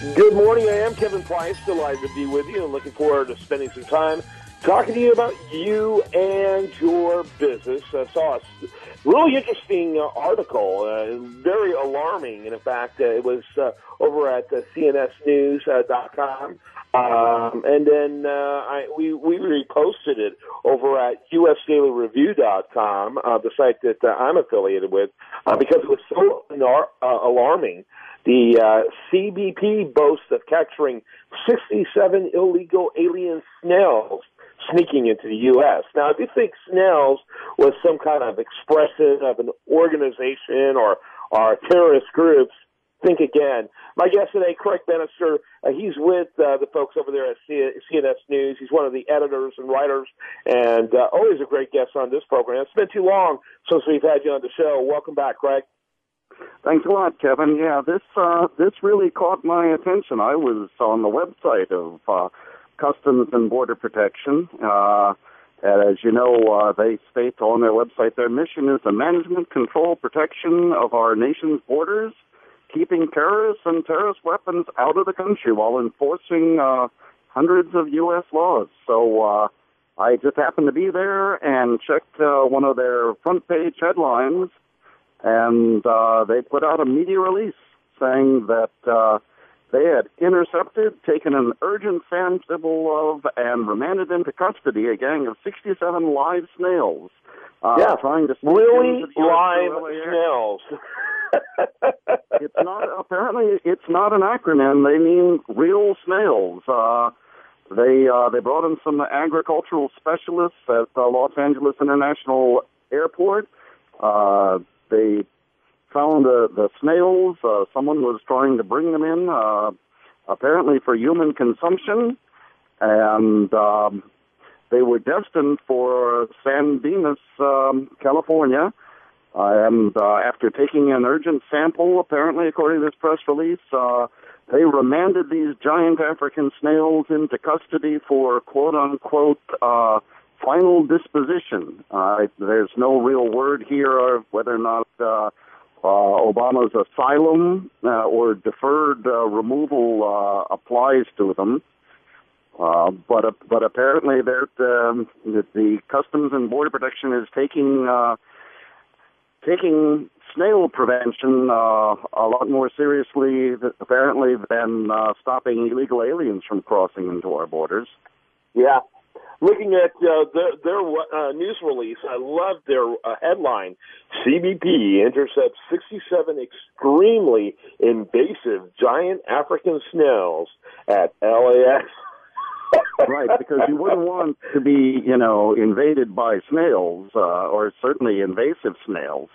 Good morning. I am Kevin Price. Delighted to be with you and looking forward to spending some time talking to you about you and your business. I saw a really interesting article, very alarming. And in fact, it was over at cnsnews.com. And then we reposted it over at usdailyreview.com, the site that I'm affiliated with, because it was so alarming. The CBP boasts of capturing 67 illegal alien snails sneaking into the U.S. Now, if you think snails was some kind of expression of an organization or terrorist groups, think again. My guest today, Craig Bannister, he's with the folks over there at CNS News. He's one of the editors and writers, and always a great guest on this program. It's been too long since we've had you on the show. Welcome back, Craig. Thanks a lot, Kevin. Yeah, this really caught my attention. I was on the website of Customs and Border Protection. As you know, they state on their website their mission is the management, control, protection of our nation's borders, keeping terrorists and terrorist weapons out of the country while enforcing hundreds of U.S. laws. So I just happened to be there and checked one of their front-page headlines, and they put out a media release saying that they had intercepted, taken an urgent sample of, and remanded into custody a gang of 67 live snails. Trying to really live snails. It's not an acronym. They mean real snails. They brought in some agricultural specialists at Los Angeles International Airport. They found the snails. Someone was trying to bring them in, apparently for human consumption, and they were destined for San Dimas, California. And after taking an urgent sample, apparently, according to this press release, they remanded these giant African snails into custody for, quote-unquote, final disposition. There's no real word here of whether or not Obama's asylum or deferred removal applies to them. But apparently the Customs and Border Protection is taking snail prevention a lot more seriously, apparently, than stopping illegal aliens from crossing into our borders. Yeah. Looking at their news release, I love their headline, CBP intercepts 67 extremely invasive giant African snails at LAX. Right, because you wouldn't want to be, invaded by snails, or certainly invasive snails.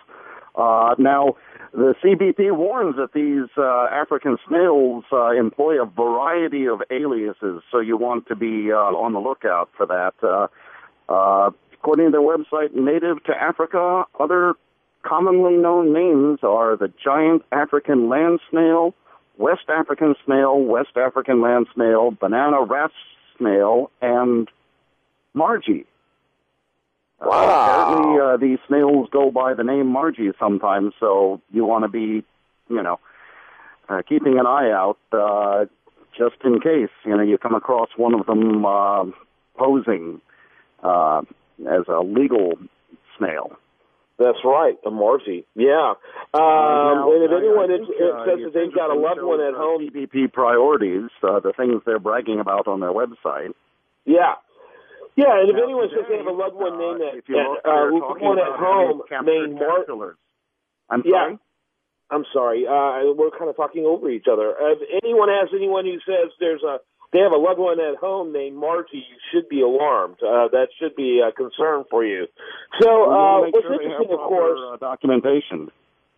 Now, the CBP warns that these African snails employ a variety of aliases, so you want to be on the lookout for that. According to their website, native to Africa, other commonly known names are the giant African land snail, West African snail, West African land snail, banana rasp snail, and Margie. Wow. Apparently, these snails go by the name Margie sometimes, so you want to be, keeping an eye out just in case, you come across one of them posing as a legal snail. That's right, a Margie. Yeah. And if anyone says that they've got a loved one at home... CBP priorities, the things they're bragging about on their website. Yeah. Yeah, and if anyone says they have a loved one named one at home named Martin... I'm sorry? Yeah. I'm sorry. We're kind of talking over each other. If anyone has anyone who says they have a loved one at home named Margie, you should be alarmed. That should be a concern for you. So what's interesting, of course... documentation.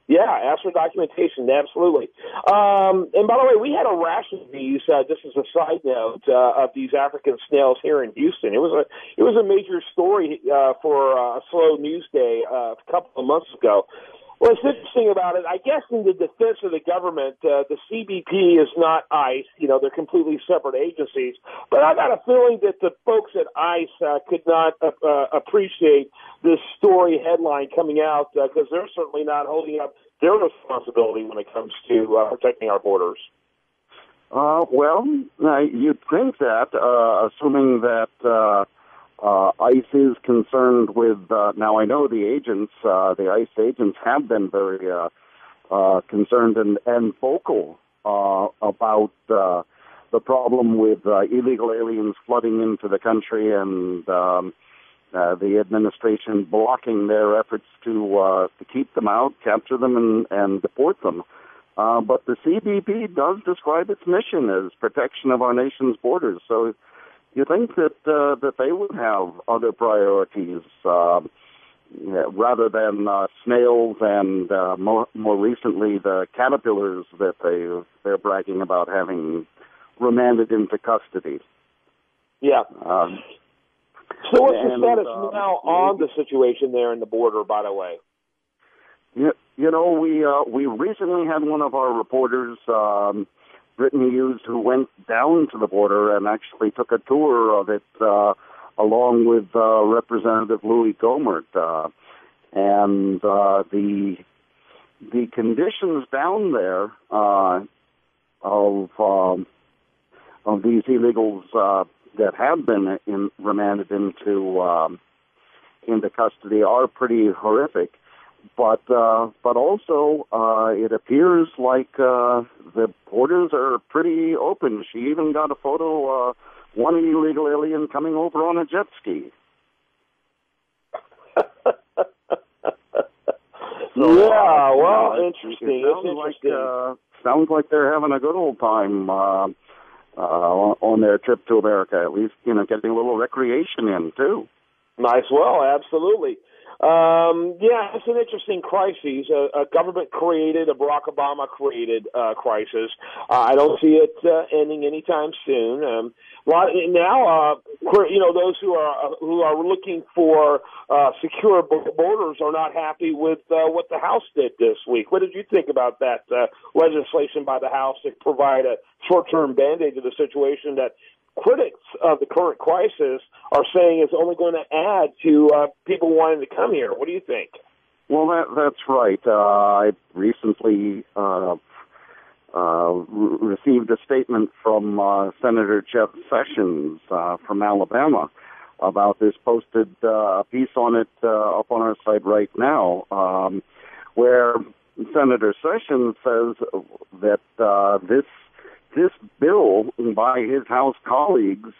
Yeah, ask for documentation, absolutely. And by the way, we had a rash of these, just as a side note, of these African snails here in Houston. It was a major story for a slow news day a couple of months ago. What's interesting about it, I guess in the defense of the government, the CBP is not ICE. They're completely separate agencies. But I got a feeling that the folks at ICE could not appreciate this story headline coming out because they're certainly not holding up their responsibility when it comes to protecting our borders. You'd think that, assuming that ICE is concerned with. Now, I know the agents, the ICE agents, have been very concerned and vocal about the problem with illegal aliens flooding into the country and the administration blocking their efforts to keep them out, capture them, and deport them. But the CBP does describe its mission as protection of our nation's borders. So you think that that they would have other priorities rather than snails and more recently the caterpillars that they're bragging about having remanded into custody. Yeah. So what's the status now on the situation there in the border, by the way? We recently had one of our reporters, Brittany Hughes, who went down to the border and actually took a tour of it along with Representative Louis Gohmert. And the conditions down there of these illegals that have been remanded into custody are pretty horrific. But also, it appears like the borders are pretty open. She even got a photo, one illegal alien coming over on a jet ski. Interesting. Sounds like they're having a good old time on their trip to America. At least, getting a little recreation in too. Nice. Well, absolutely. It's an interesting crisis. A government-created, a Barack Obama-created crisis. I don't see it ending anytime soon. Those who are looking for secure borders are not happy with what the House did this week. What did you think about that legislation by the House to provide a short-term band-aid to the situation that critics of the current crisis are saying is only going to add to people wanting to come here? What do you think? Well, that's right. I recently received a statement from Senator Jeff Sessions from Alabama about this, posted a piece on it up on our site right now, where Senator Sessions says that this bill by his House colleagues,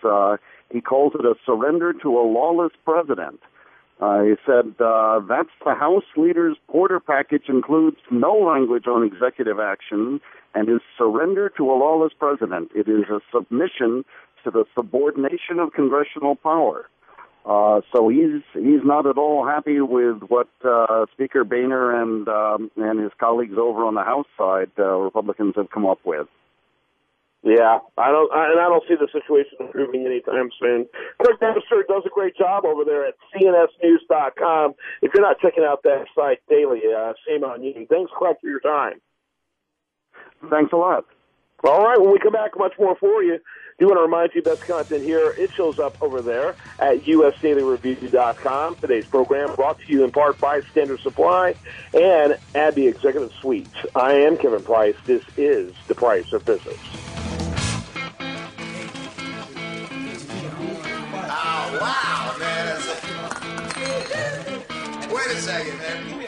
he calls it a surrender to a lawless president. He said, that's the House leader's border package includes no language on executive action and is surrender to a lawless president. It is a submission to the subordination of congressional power. So he's not at all happy with what Speaker Boehner and his colleagues over on the House side, Republicans, have come up with. Yeah, I don't see the situation improving anytime soon. Craig Bannister does a great job over there at cnsnews.com. If you're not checking out that site daily, shame on you. Thanks, Craig, for your time. Thanks a lot. All right, when we come back, much more for you. Do want to remind you, best content here, it shows up over there at usdailyreview.com. Today's program brought to you in part by Standard Supply and Abbey Executive Suites. I am Kevin Price. This is The Price of Business. Oh, wow, man. Wait a second, man.